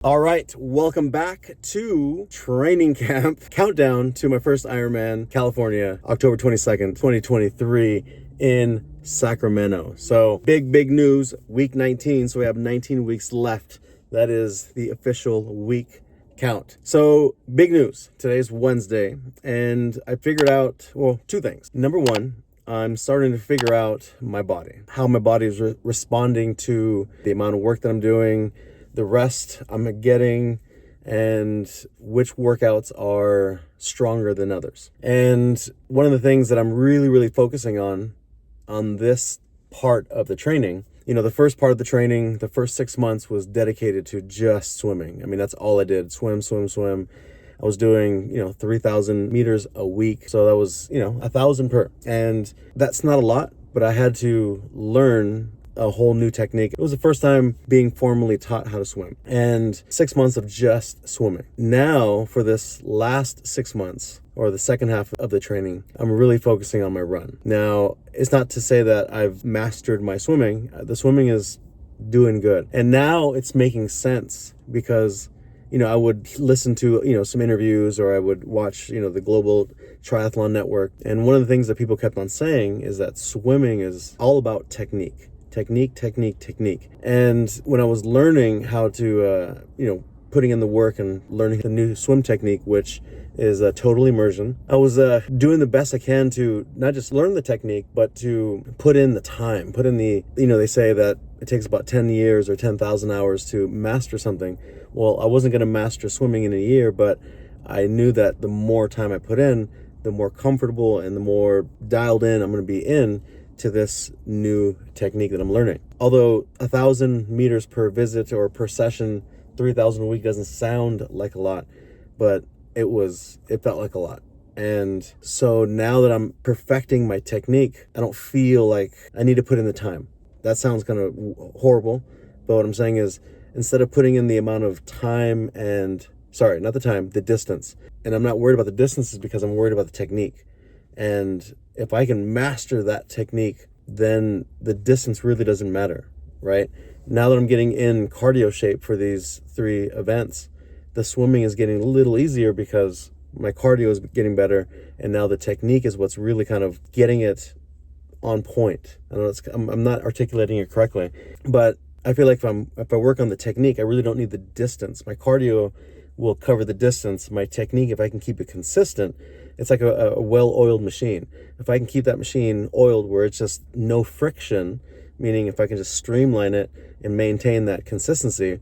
All right, welcome back to training camp. Countdown to my first Ironman, California, October 22nd, 2023 in Sacramento. So big news, week 19. So we have 19 weeks left. That is the official week count. So big news. Today's Wednesday, and I figured out, well, two things. Number one, I'm starting to figure out my body, how my body is responding to the amount of work that I'm doing, the rest I'm getting, and which workouts are stronger than others. And one of the things that I'm really focusing on this part of the training, the first part of the training, the first 6 months was dedicated to just swimming. I mean, that's all I did, swim. I was doing, 3,000 meters a week. So that was, 1,000 per. And that's not a lot, but I had to learn a whole new technique. It was the first time being formally taught how to swim, and 6 months of just swimming. Now for this last 6 months, or the second half of the training, I'm really focusing on my run. Now, it's not to say that I've mastered my swimming. The swimming is doing good. And now it's making sense because, I would listen to, some interviews, or I would watch, the Global Triathlon Network. And one of the things that people kept on saying is that swimming is all about technique. And when I was learning how to, putting in the work and learning the new swim technique, which is total immersion, I was doing the best I can to not just learn the technique, but to put in the time, put in the, they say that it takes about 10 years or 10,000 hours to master something. Well, I wasn't going to master swimming in a year, but I knew that the more time I put in, the more comfortable and the more dialed in I'm going to be in to this new technique that I'm learning. Although 1,000 meters per visit or per session, 3,000 a week doesn't sound like a lot, but it felt like a lot. And so now that I'm perfecting my technique, I don't feel like I need to put in the time. That sounds kind of horrible, but what I'm saying is, instead of putting in the amount of time the distance. And I'm not worried about the distances because I'm worried about the technique. And if I can master that technique, then the distance really doesn't matter, right? Now that I'm getting in cardio shape for these 3 events, the swimming is getting a little easier because my cardio is getting better, and now the technique is what's really kind of getting it on point. I know I'm not articulating it correctly, but I feel like if I work on the technique, I really don't need the distance. My cardio will cover the distance. My technique, if I can keep it consistent, it's like a well-oiled machine. If I can keep that machine oiled where it's just no friction, meaning if I can just streamline it and maintain that consistency,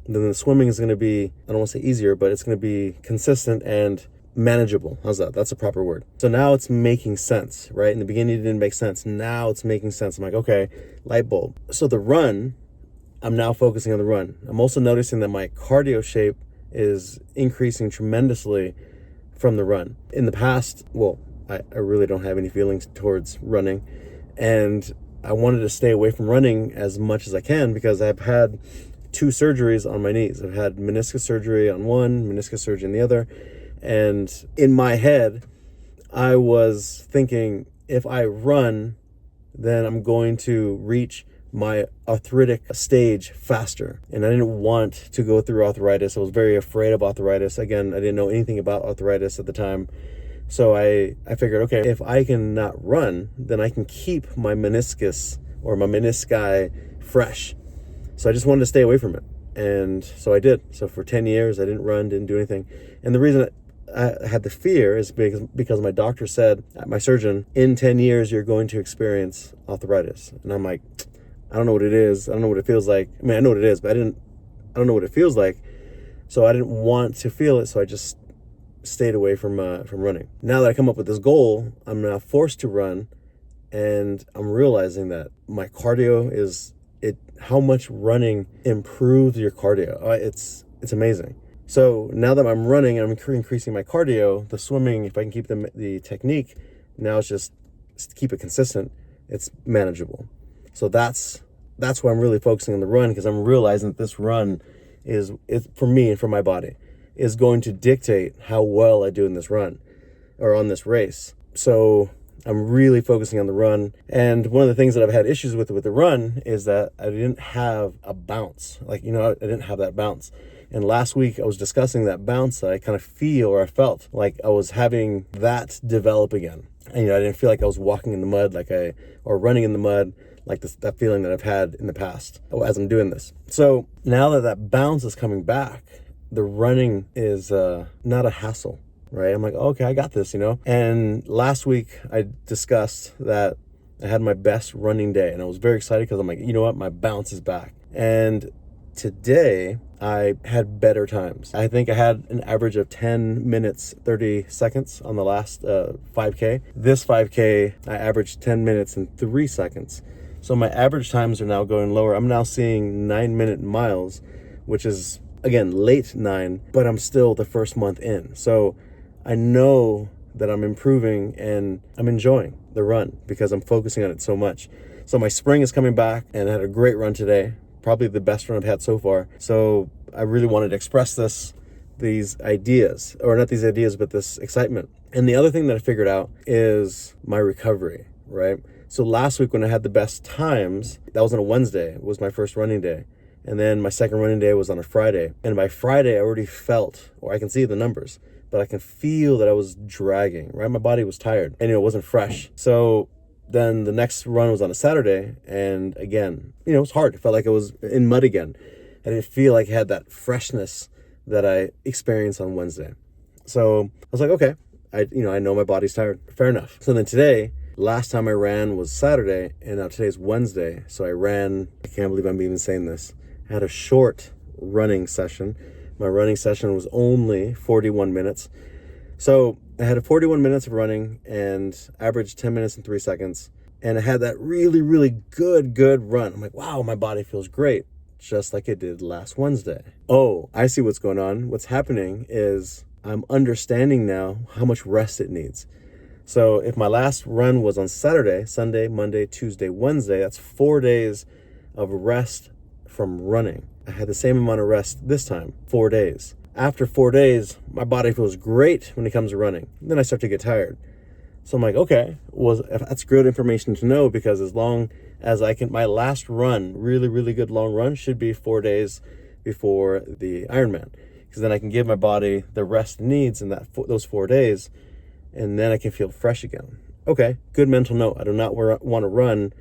then the swimming is going to be, I don't want to say easier, but it's going to be consistent and manageable. How's that? That's a proper word. So now it's making sense, right? In the beginning, it didn't make sense. Now it's making sense. I'm like, okay, light bulb. So the run, I'm now focusing on the run. I'm also noticing that my cardio shape is increasing tremendously from the run. In the past, I really don't have any feelings towards running, and I wanted to stay away from running as much as I can because I've had 2 surgeries on my knees. I've had meniscus surgery on one, meniscus surgery on the other, and in my head, I was thinking, if I run, then I'm going to reach my arthritic stage faster. And I didn't want to go through arthritis. I was very afraid of arthritis. Again, I didn't know anything about arthritis at the time. So I figured, okay, if I can not run, then I can keep my meniscus or my menisci fresh. So I just wanted to stay away from it. And so I did. So for 10 years, I didn't run, didn't do anything. And the reason I had the fear is because my doctor said, my surgeon, in 10 years, you're going to experience arthritis. And I'm like, I don't know what it is. I don't know what it feels like. I mean, I know what it is, but I don't know what it feels like. So I didn't want to feel it. So I just stayed away from running. Now that I come up with this goal, I'm now forced to run, and I'm realizing that my cardio how much running improves your cardio. It's amazing. So now that I'm running and I'm increasing my cardio, the swimming, if I can keep the technique, now it's just keep it consistent. It's manageable. So that's why I'm really focusing on the run, because I'm realizing that this run is for me and for my body is going to dictate how well I do in this run or on this race. So I'm really focusing on the run. And one of the things that I've had issues with the run is that I didn't have a bounce. I didn't have that bounce. And last week I was discussing that bounce that I kind of feel, or I felt like I was having that develop again. And I didn't feel like I was walking in the mud or running in the mud, like that feeling that I've had in the past as I'm doing this. So now that bounce is coming back, the running is not a hassle, right? I'm like, okay, I got this, And last week I discussed that I had my best running day, and I was very excited because I'm like, you know what, my bounce is back. And today I had better times. I think I had an average of 10 minutes, 30 seconds on the last 5K. This 5K, I averaged 10 minutes and 3 seconds. So my average times are now going lower. I'm now seeing 9-minute miles, which is, again, late 9, but I'm still the first month in. So I know that I'm improving and I'm enjoying the run because I'm focusing on it so much. So my spring is coming back, and I had a great run today. Probably the best run I've had so far. So I really wanted to express these ideas, or not these ideas, but this excitement. And the other thing that I figured out is my recovery, right? So last week when I had the best times, that was on a Wednesday, it was my first running day. And then my second running day was on a Friday. And by Friday, I already felt, or I can see the numbers, but I can feel that I was dragging, right? My body was tired and it wasn't fresh. So then the next run was on a Saturday. And again, it was hard. It felt like I was in mud again. I didn't feel like I had that freshness that I experienced on Wednesday. So I was like, okay, I know my body's tired. Fair enough. So then today, last time I ran was Saturday, and now today's Wednesday. So I ran, I can't believe I'm even saying this. I had a short running session. My running session was only 41 minutes. So I had 41 minutes of running and averaged 10 minutes and 3 seconds. And I had that really, really good run. I'm like, wow, my body feels great, just like it did last Wednesday. Oh, I see what's going on. What's happening is I'm understanding now how much rest it needs. So if my last run was on Saturday, Sunday, Monday, Tuesday, Wednesday, that's 4 days of rest from running. I had the same amount of rest this time, 4 days. After 4 days, my body feels great when it comes to running. Then I start to get tired. So I'm like, okay, well, that's good information to know, because as long as I can, my last run, really, really good long run, should be 4 days before the Ironman. Because then I can give my body the rest it needs in those 4 days, and then I can feel fresh again. Okay, good mental note. I do not want to run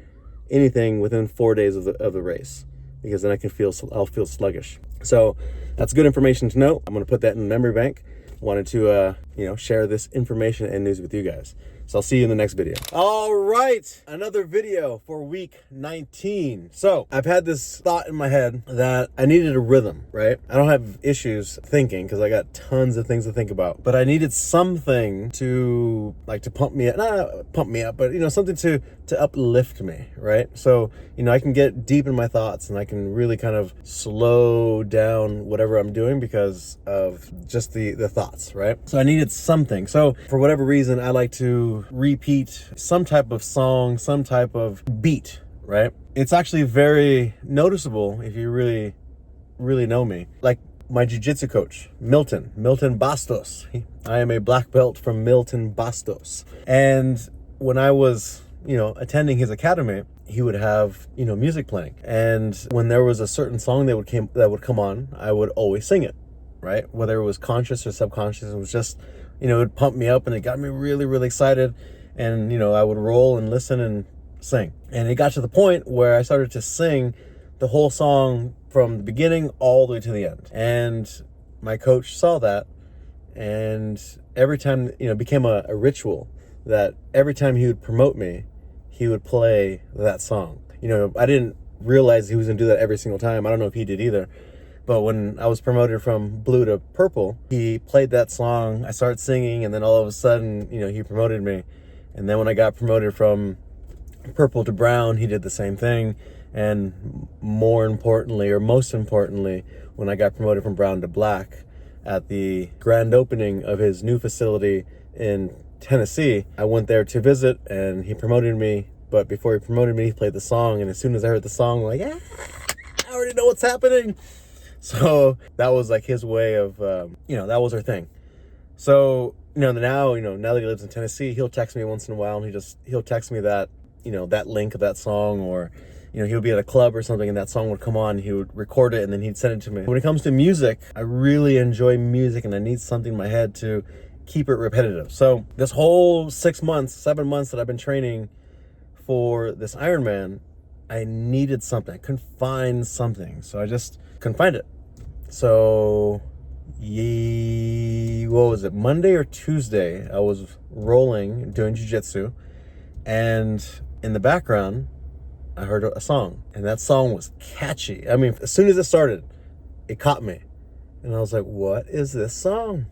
anything within 4 days of the race, because then I'll feel sluggish. So that's good information to know. I'm going to put that in the memory bank. Wanted to share this information and news with you guys. So I'll see you in the next video. All right, another video for week 19. So I've had this thought in my head that I needed a rhythm, right? I don't have issues thinking because I got tons of things to think about, but I needed something to pump me up, not pump me up, but something to uplift me, right? So I can get deep in my thoughts and I can really kind of slow down whatever I'm doing because of just the thoughts, right? So I needed something. So for whatever reason, I like to repeat some type of song, some type of beat, right? It's actually very noticeable if you really, really know me. Like my jiu-jitsu coach, Milton Bastos. I am a black belt from Milton Bastos. And when I was, attending his academy, he would have, music playing. And when there was a certain song that would come on, I would always sing it, right? Whether it was conscious or subconscious, it was just, it would pump me up and it got me really, really excited. And, I would roll and listen and sing. And it got to the point where I started to sing the whole song from the beginning all the way to the end. And my coach saw that. And every time, it became a ritual that every time he would promote me, he would play that song. I didn't realize he was going to do that every single time. I don't know if he did either. But when I was promoted from blue to purple, he played that song. I started singing, and then all of a sudden, he promoted me. And then when I got promoted from purple to brown, he did the same thing. And most importantly, when I got promoted from brown to black at the grand opening of his new facility in Tennessee, I went there to visit, and he promoted me. But before he promoted me, he played the song. And as soon as I heard the song, I'm like, yeah, I already know what's happening. So that was like his way of, that was our thing. So, now that he lives in Tennessee, he'll text me once in a while, and he'll text me that, that link of that song, or, he would be at a club or something and that song would come on, he would record it and then he'd send it to me. When it comes to music, I really enjoy music and I need something in my head to keep it repetitive. So this whole 6 months, 7 months that I've been training for this Ironman, I needed something. I couldn't find something. So I just couldn't find it. So what was it? Monday or Tuesday, I was rolling, doing jiu-jitsu, and in the background, I heard a song, and that song was catchy. I mean, as soon as it started, it caught me. And I was like, what is this song?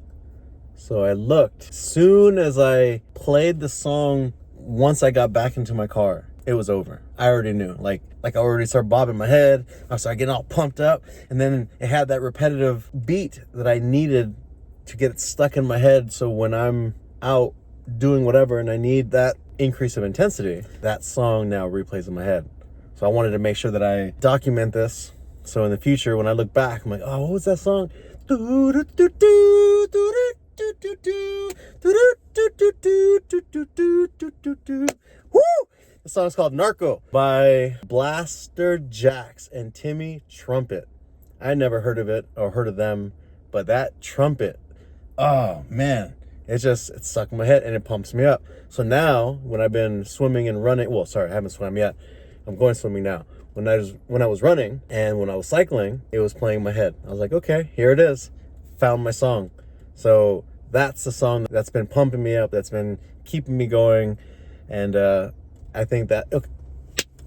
So I looked. As soon as I played the song, once I got back into my car, it was over. I already knew. Like I already started bobbing my head. I started getting all pumped up. And then it had that repetitive beat that I needed to get it stuck in my head. So when I'm out doing whatever and I need that increase of intensity, that song now replays in my head. So I wanted to make sure that I document this. So in the future, when I look back, I'm like, oh, what was that song? Woo! The song is called Narco by Blaster Jax and Timmy Trumpet. I never heard of it or heard of them, but that trumpet, oh man, it stuck in my head and it pumps me up. So now when I've been swimming and running, well, sorry, I haven't swum yet. I'm going swimming now. When I was running and when I was cycling, it was playing in my head. I was like, okay, here it is. Found my song. So that's the song that's been pumping me up, that's been keeping me going. And I think that,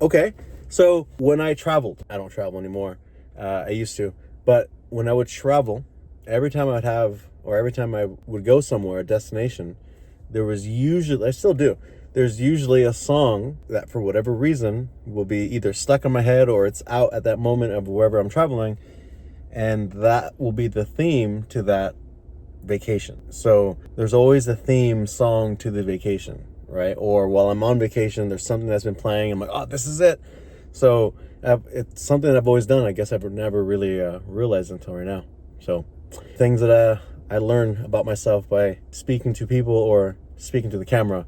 okay. So when I traveled, I don't travel anymore. I used to, but when I would travel, every time I would go somewhere, a destination, there was usually, I still do, there's usually a song that for whatever reason will be either stuck in my head or it's out at that moment of wherever I'm traveling. And that will be the theme to that vacation. So there's always a theme song to the vacation, right? Or while I'm on vacation, there's something that's been playing. I'm like, oh, this is it. So it's something that I've always done. I guess I've never really realized until right now. So things that I learn about myself by speaking to people or speaking to the camera.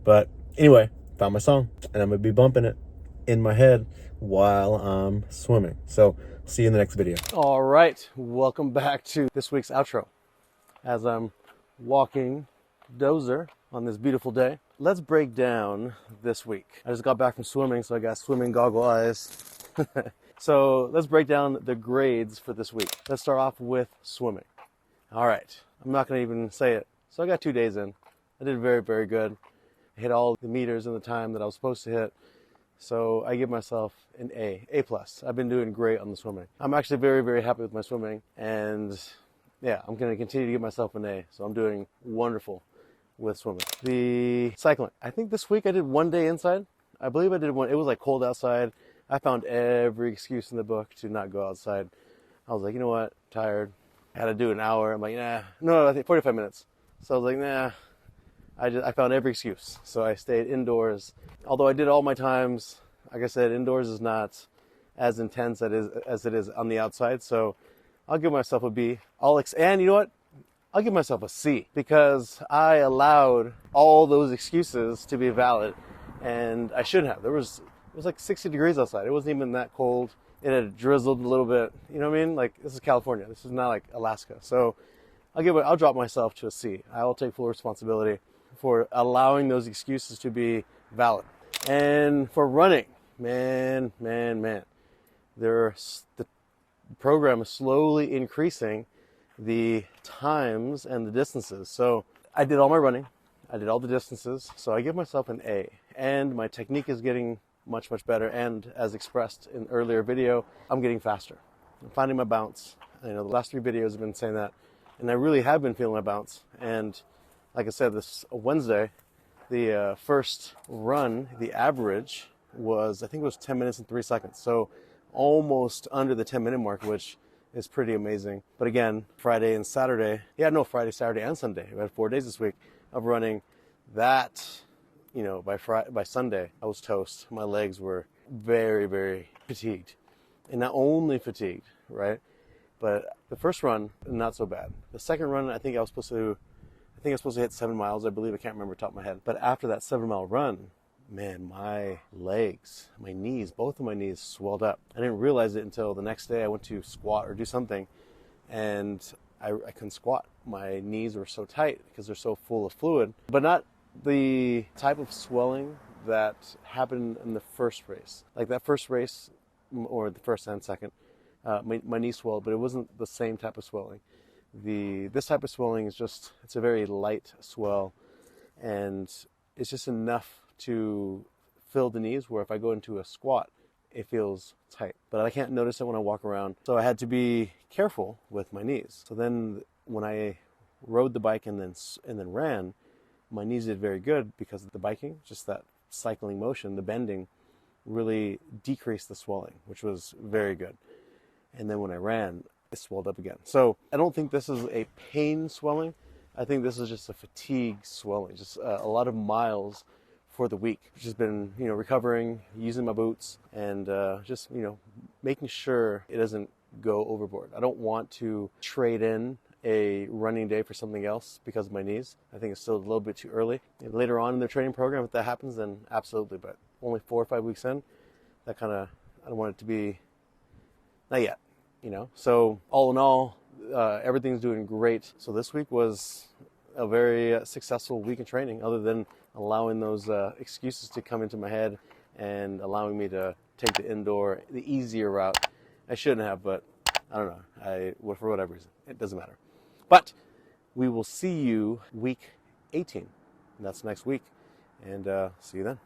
But anyway, found my song and I'm going to be bumping it in my head while I'm swimming. So see you in the next video. All right, welcome back to this week's outro. As I'm walking Dozer on this beautiful day, let's break down this week. I just got back from swimming, so I got swimming goggle eyes. So let's break down the grades for this week. Let's start off with swimming. All right, I'm not gonna even say it. So I got 2 days in. I did very, very good. I hit all the meters in the time that I was supposed to hit. So I give myself an A+. I've been doing great on the swimming. I'm actually very, very happy with my swimming. And yeah, I'm going to continue to give myself an A. So I'm doing wonderful with swimming. The cycling. I think this week I did 1 day inside. I believe I did one. It was like cold outside. I found every excuse in the book to not go outside. I was like, you know what? Tired. I had to do an hour. I'm like, nah. No, I think 45 minutes. So I was like, nah. I found every excuse. So I stayed indoors. Although I did all my times, like I said, indoors is not as intense as it is on the outside. So I'll give myself a B. And you know what? I'll give myself a C because I allowed all those excuses to be valid, and I shouldn't have. It was like 60 degrees outside. It wasn't even that cold. It had drizzled a little bit. You know what I mean? Like, this is California. This is not like Alaska. So I'll drop myself to a C. I will take full responsibility for allowing those excuses to be valid. And for running, man, the program is slowly increasing the times and the distances. So I did all my running, I did all the distances, so I give myself an A. And my technique is getting much, much better. And as expressed in earlier video, I'm getting faster. I'm finding my bounce. The last 3 videos have been saying that, and I really have been feeling my bounce. And like I said, this Wednesday, the first run, the average was, I think it was 10 minutes and 3 seconds. So almost under the 10-minute mark, which is pretty amazing. But again, Friday, Saturday, Saturday, and Sunday. We had 4 days this week of running. That, by Sunday, I was toast. My legs were very, very fatigued. And not only fatigued, right? But the first run, not so bad. The second run, I think I was supposed to hit 7 miles, I believe. I can't remember off the top of my head. But after that 7-mile run, man, my legs, my knees, both of my knees swelled up. I didn't realize it until the next day I went to squat or do something, and I couldn't squat. My knees were so tight because they're so full of fluid, but not the type of swelling that happened in the first race. Like that first race, or the first and second, my knee swelled, but it wasn't the same type of swelling. This type of swelling is just, it's a very light swell, and it's just enough to fill the knees where if I go into a squat, it feels tight. But I can't notice it when I walk around. So I had to be careful with my knees. So then when I rode the bike and then ran, my knees did very good because of the biking, just that cycling motion, the bending really decreased the swelling, which was very good. And then when I ran, it swelled up again. So I don't think this is a pain swelling. I think this is just a fatigue swelling, just a lot of miles for the week. Just been, recovering, using my boots, and just, making sure it doesn't go overboard. I don't want to trade in a running day for something else because of my knees. I think it's still a little bit too early. And later on in the training program, if that happens, then absolutely. But only 4 or 5 weeks in, I don't want it to be, not yet, So all in all, everything's doing great. So this week was a very successful week in training, other than allowing those excuses to come into my head and allowing me to take the easier route. I shouldn't have, but I don't know. For whatever reason, it doesn't matter. But we will see you week 18. And that's next week. And see you then.